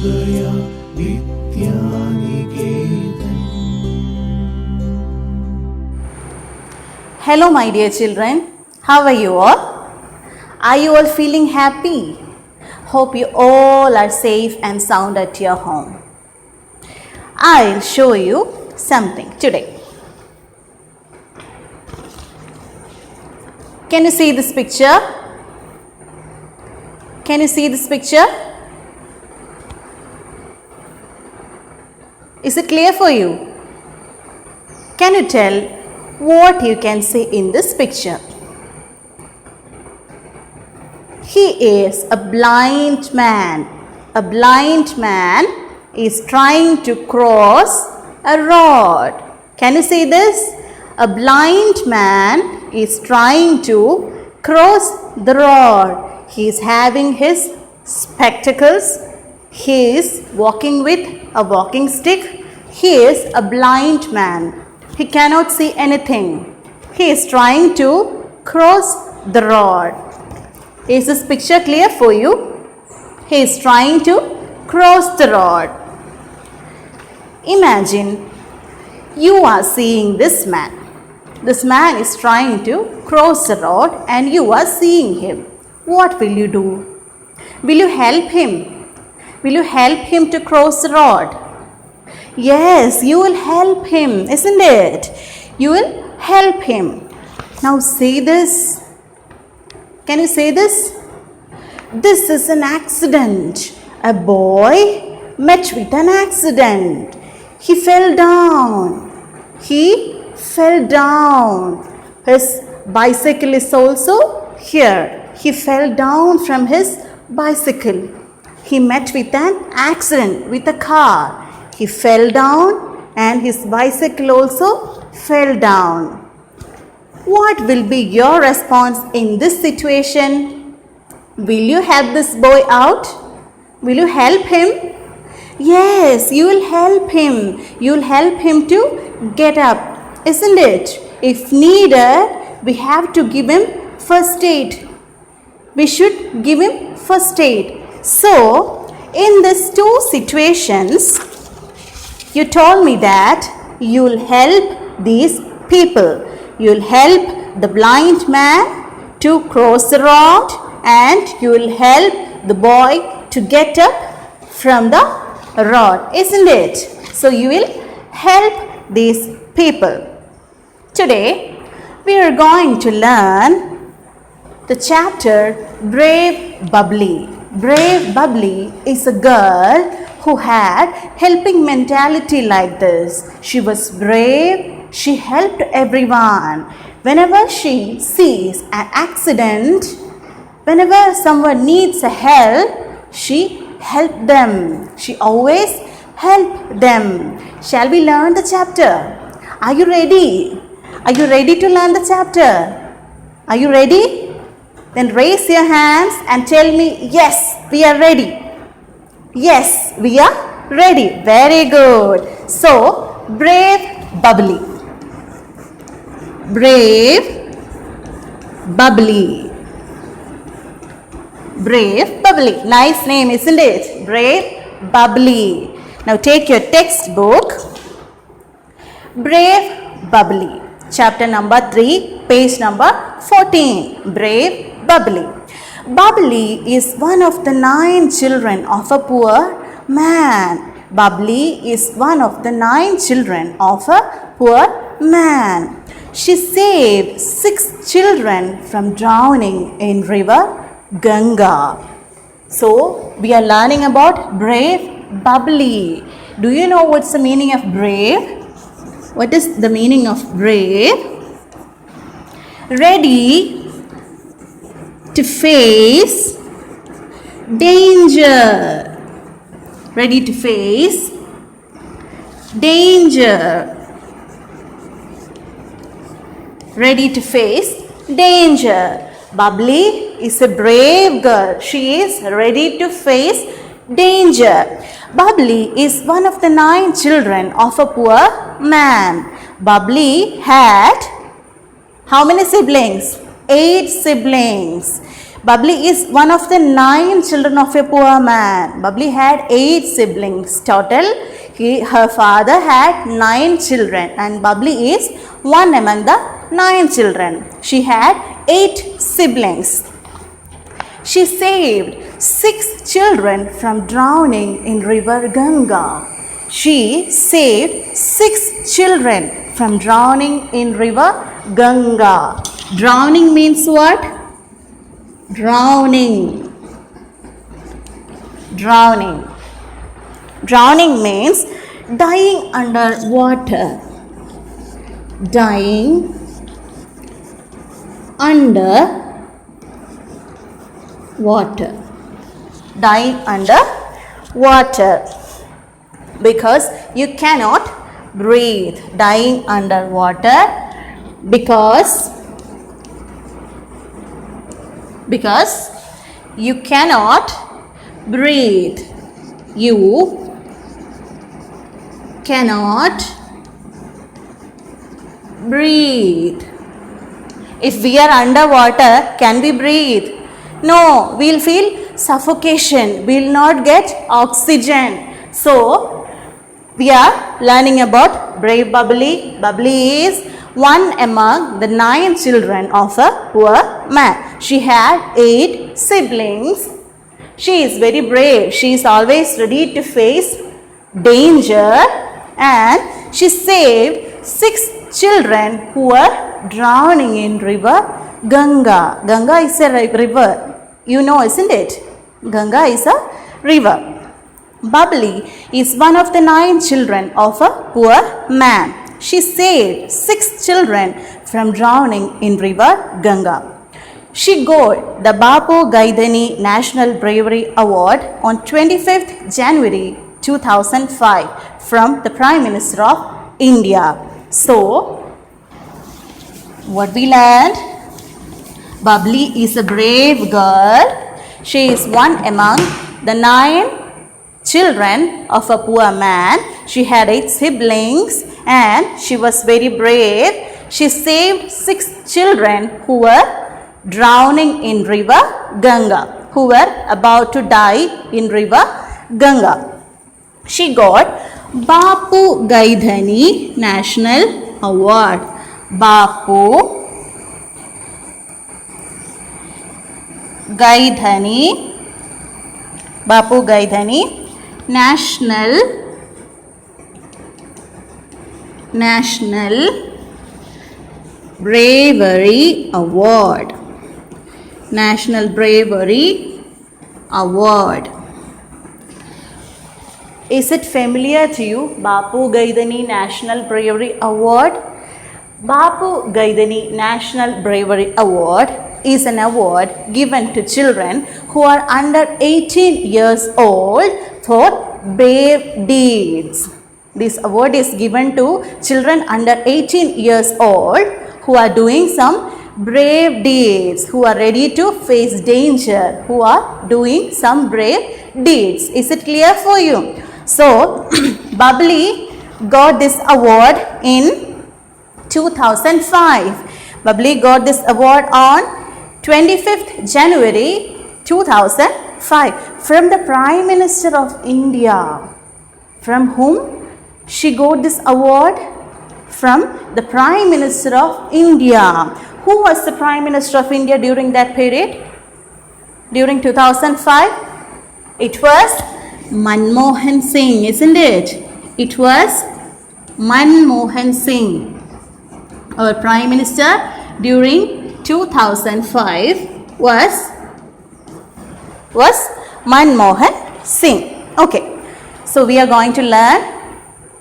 Navodaya Vidyaniketan. Hello my dear children, how are you all? Are you all feeling happy? Hope you all are safe and sound at your home. I'll show you something today. Can you see this picture? Can you see this picture? Is it clear for you? Can you tell what you can see in this picture? He is a blind man. A blind man is trying to cross a road. Can you see this? A blind man is trying to cross the road. He is having his spectacles. He is walking with a walking stick. He is a blind man. He cannot see anything. He is trying to cross the road. Is this picture clear for you? He is trying to cross the road. Imagine you are seeing this man. This man is trying to cross the road and you are seeing him. What will you do? Will you help him? Will you help him to cross the road? Yes, you will help him, isn't it? You will help him. Now say this. Can you say this? This is an accident. A boy met with an accident. He fell down. He fell down. His bicycle is also here. He fell down from his bicycle. He met with an accident with a car. He fell down and his bicycle also fell down. What will be your response in this situation? Will you help this boy out? Will you help him? Yes, you will help him. You will help him to get up, isn't it? If needed, we have to give him first aid. We should give him first aid. So, in these two situations, you told me that you will help these people. You will help the blind man to cross the road and you will help the boy to get up from the road, isn't it? So you will help these people. Today we are going to learn the chapter Brave Bubbly. Brave Bubbly is a girl who had helping mentality like this. She was brave. She helped everyone. Whenever she sees an accident, whenever someone needs a help, she helped them. She always helped them. Shall we learn the chapter? Are you ready? Are you ready to learn the chapter? Are you ready? Then raise your hands and tell me, yes, we are ready. Yes, we are ready. Very good. So, Brave Bubbly. Brave Bubbly. Brave Bubbly. Nice name, isn't it? Brave Bubbly. Now take your textbook. Brave Bubbly. Chapter number 3, page number 14. Brave Bubbly. Bubbly is one of the 9 children of a poor man. Bubbly is one of the 9 children of a poor man. She saved 6 children from drowning in river Ganga. So, we are learning about Brave Bubbly. Do you know what's the meaning of brave? What is the meaning of brave? Ready to face danger. Ready to face danger. Ready to face danger. Bubbly is a brave girl. She is ready to face danger. Bubbly is one of the 9 children of a poor man. Bubbly had how many siblings? 8 siblings. Bubbly is one of the 9 children of a poor man. Bubbly had 8 siblings. Total, her father had 9 children and Bubbly is one among the 9 children. She had 8 siblings. She saved 6 children from drowning in river Ganga. She saved 6 children from drowning in river Ganga. Drowning means what? Drowning. Drowning. Drowning means dying under water. Dying under water. Dying under water. Because you cannot breathe. Dying under water because you cannot breathe. You cannot breathe. If we are underwater, can we breathe? No, we will feel suffocation. We will not get oxygen. So, we are learning about brave Bubbly. Bubbly is one among the 9 children of a poor man. She had 8 siblings. She is very brave. She is always ready to face danger and she saved 6 children who were drowning in river Ganga. Ganga is a river. You know, isn't it? Ganga is a river. Bubbly is one of the 9 children of a poor man. She saved 6 children from drowning in river Ganga. She got the Bapu Gaidhani National Bravery Award on 25th January 2005 from the Prime Minister of India. So, what we learned? Bubbly is a brave girl. She is one among the 9 children of a poor man. She had 8 siblings and she was very brave. She saved 6 children who were drowning in river Ganga, who were about to die in river Ganga. She got Bapu Gaidhani National Award. Bapu Gaidhani National Bravery Award. National Bravery Award. Is it familiar to you? Bapu Gaidhani National Bravery Award. Bapu Gaidhani National Bravery Award is an award given to children who are under 18 years old for brave deeds. This award is given to children under 18 years old who are doing some brave deeds, who are ready to face danger, who are doing some brave deeds. Is it clear for you? So, Bubbly got this award in 2005. Bubbly got this award on 25th January 2005 from the Prime Minister of India. From whom she got this award? From the Prime Minister of India. Who was the Prime Minister of India during that period? During 2005? It was Manmohan Singh, isn't it? It was Manmohan Singh. Our Prime Minister during 2005 was Manmohan Singh. Okay. So we are going to learn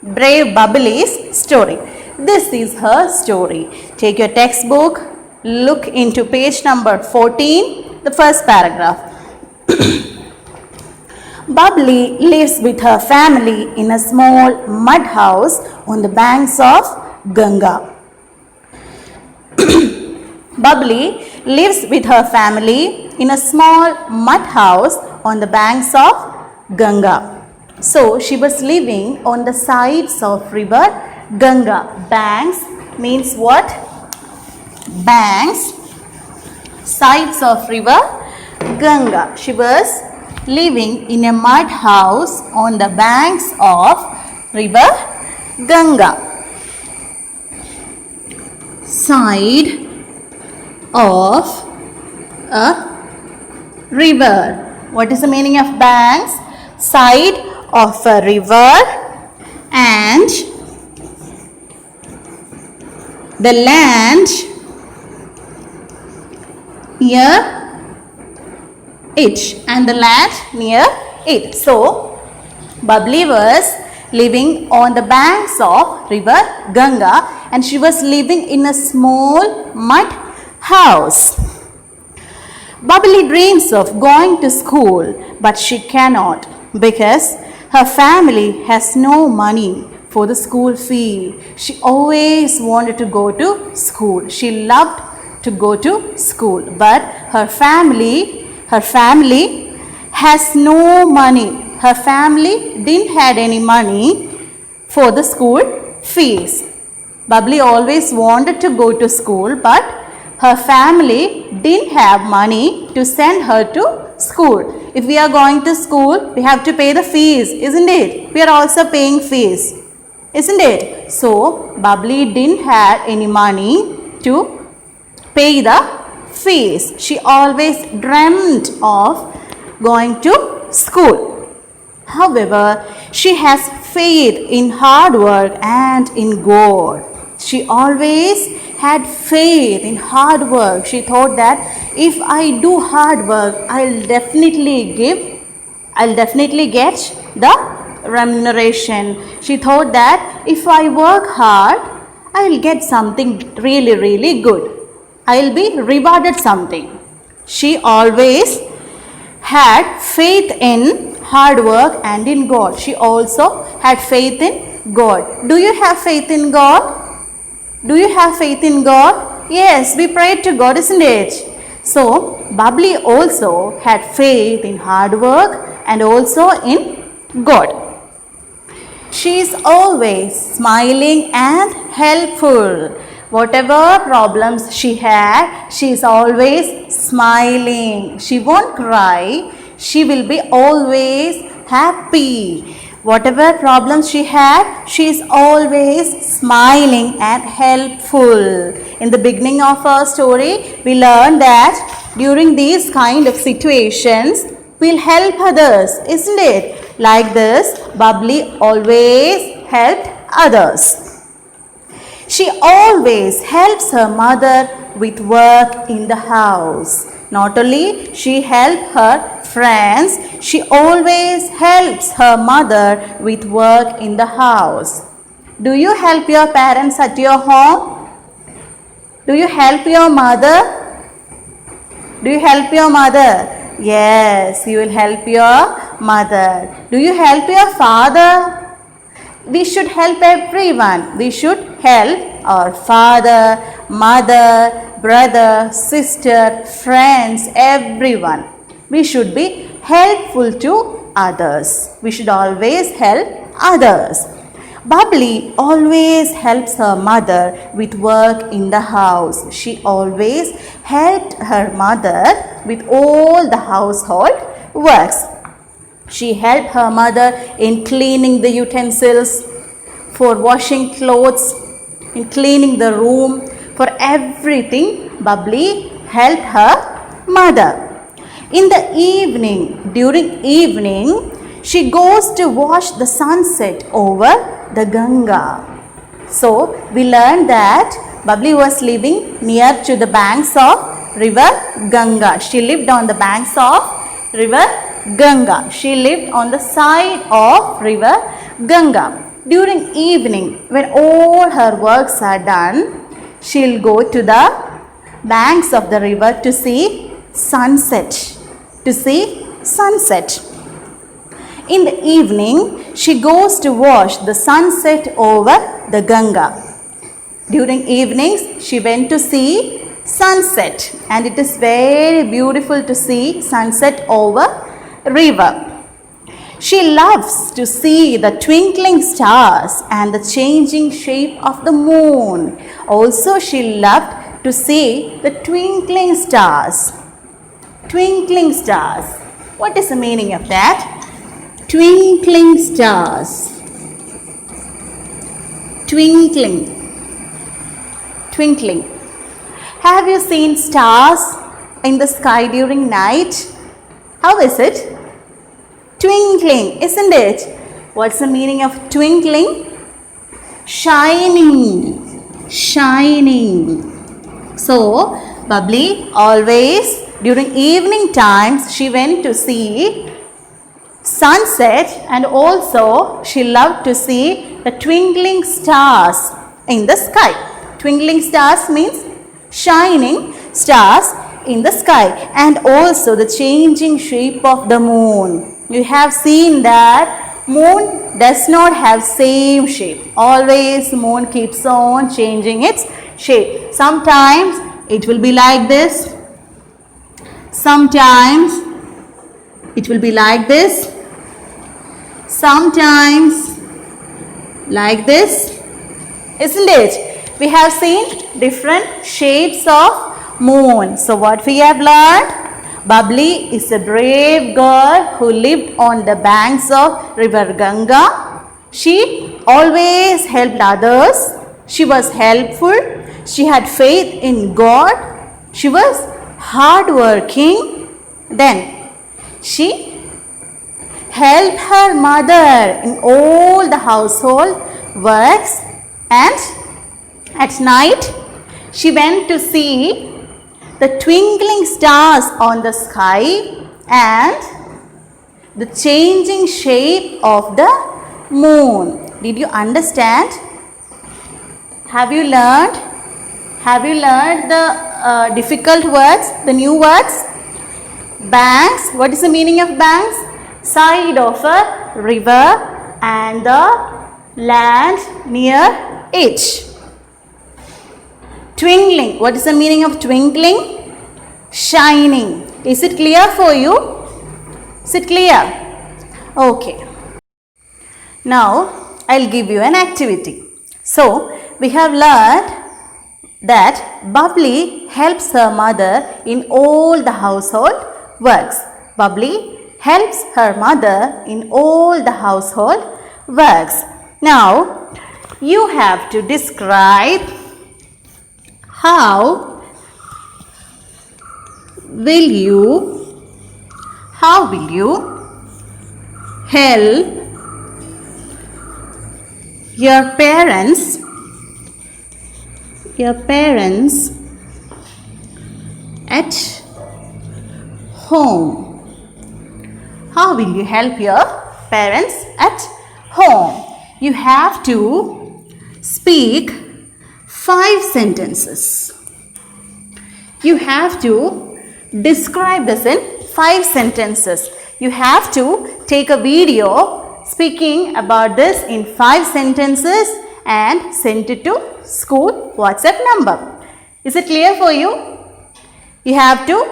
Brave Bubbly's story. This is her story. Take your textbook, look into page number 14, the first paragraph. Bubbly lives with her family in a small mud house on the banks of Ganga. Bubbly lives with her family in a small mud house on the banks of Ganga. So, she was living on the sides of river Ganga. Banks means what? Banks, sides of river Ganga. She was living in a mud house on the banks of river Ganga. Side of a river. What is the meaning of banks? Side of a river, and the land near it, and the land near it. So, Bubbly was living on the banks of river Ganga, and she was living in a small mud house. Bubbly dreams of going to school, but she cannot because her family has no money for the school fee. She always wanted to go to school. She loved to go to school, but her family has no money. Her family didn't had any money for the school fees. Bubbly always wanted to go to school, but her family didn't have money to send her to school. If we are going to school, we have to pay the fees, isn't it? We are also paying fees, isn't it? So, Bubbly didn't have any money to pay the fees. She always dreamt of going to school. However, she has faith in hard work and in God. She always had faith in hard work. She thought that if I do hard work, I'll definitely get the remuneration. She thought that if I work hard, I'll get something really good. I'll be rewarded something. She always had faith in hard work and in God. She also had faith in God. Do you have faith in God? Do you have faith in God? Yes, we prayed to God, isn't it? So, Bubbly also had faith in hard work and also in God. She is always smiling and helpful. Whatever problems she had, she is always smiling. She won't cry. She will be always happy. Whatever problems she had, she is always smiling and helpful. In the beginning of our story, we learned that during these kind of situations, we'll help others, isn't it? Like this, Bubbly always helped others. She always helps her mother with work in the house. Not only she helps her friends, she always helps her mother with work in the house. Do you help your parents at your home? Do you help your mother? Do you help your mother? Yes, you will help your mother. Do you help your father? We should help everyone. We should help our father, mother, brother, sister, friends, everyone. We should be helpful to others. We should always help others. Bubbly always helps her mother with work in the house. She always helped her mother with all the household works. She helped her mother in cleaning the utensils, for washing clothes, in cleaning the room, for everything. Bubbly helped her mother. In the evening, during evening, she goes to watch the sunset over the Ganga. So, we learned that Bubbly was living near to the banks of river Ganga. She lived on the banks of river Ganga. She lived on the side of river Ganga. During evening, when all her works are done, she'll go to the banks of the river to see sunset. In the evening, she goes to watch the sunset over the Ganga. During evenings, she went to see sunset, and it is very beautiful to see sunset over river. She loves to see the twinkling stars and the changing shape of the moon. Also, she loved to see the twinkling stars. Twinkling stars. What is the meaning of that? Twinkling stars. Twinkling. Twinkling. Have you seen stars in the sky during night? How is it? Twinkling, isn't it? What's the meaning of twinkling? Shining. Shining. So, Bubbly always during evening times she went to see sunset, and also she loved to see the twinkling stars in the sky. Twinkling stars means shining stars in the sky, and also the changing shape of the moon. You have seen that moon does not have same shape. Always moon keeps on changing its shape. Sometimes it will be like this. Sometimes it will be like this. Sometimes like this. Isn't it? We have seen different shapes of moon. So what we have learned? Bubbly is a brave girl who lived on the banks of river Ganga. She always helped others. She was helpful. She had faith in God. She was hardworking. Then she helped her mother in all the household works, and at night she went to see the twinkling stars on the sky and the changing shape of the moon. Did you understand? Have you learned? Have you learned the difficult words, the new words? Banks. What is the meaning of banks? Side of a river and the land near it. Twinkling. What is the meaning of twinkling? Shining. Is it clear for you? Is it clear? Okay. Now, I'll give you an activity. So, we have learned that Bubbly helps her mother in all the household works. Bubbly helps her mother in all the household works. Now, you have to describe how will you help your parents at home? How will you help your parents at home? You have to speak 5 sentences. You have to describe this in 5 sentences. You have to take a video speaking about this in 5 sentences and send it to school WhatsApp number. Is it clear for you? You have to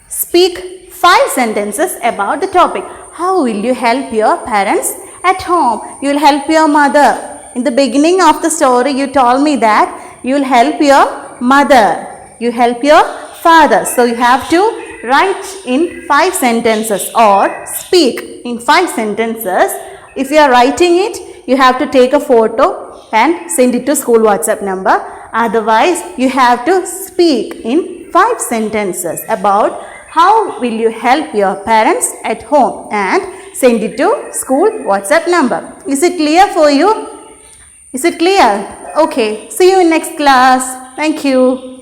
speak 5 sentences about the topic. How will you help your parents at home? You will help your mother. In the beginning of the story, you told me that you will help your mother. You help your father. So you have to write in 5 sentences or speak in 5 sentences. If you are writing it, you have to take a photo and send it to school WhatsApp number. Otherwise, you have to speak in 5 sentences about how will you help your parents at home and send it to school WhatsApp number. Is it clear for you? Is it clear? Okay. See you in next class. Thank you.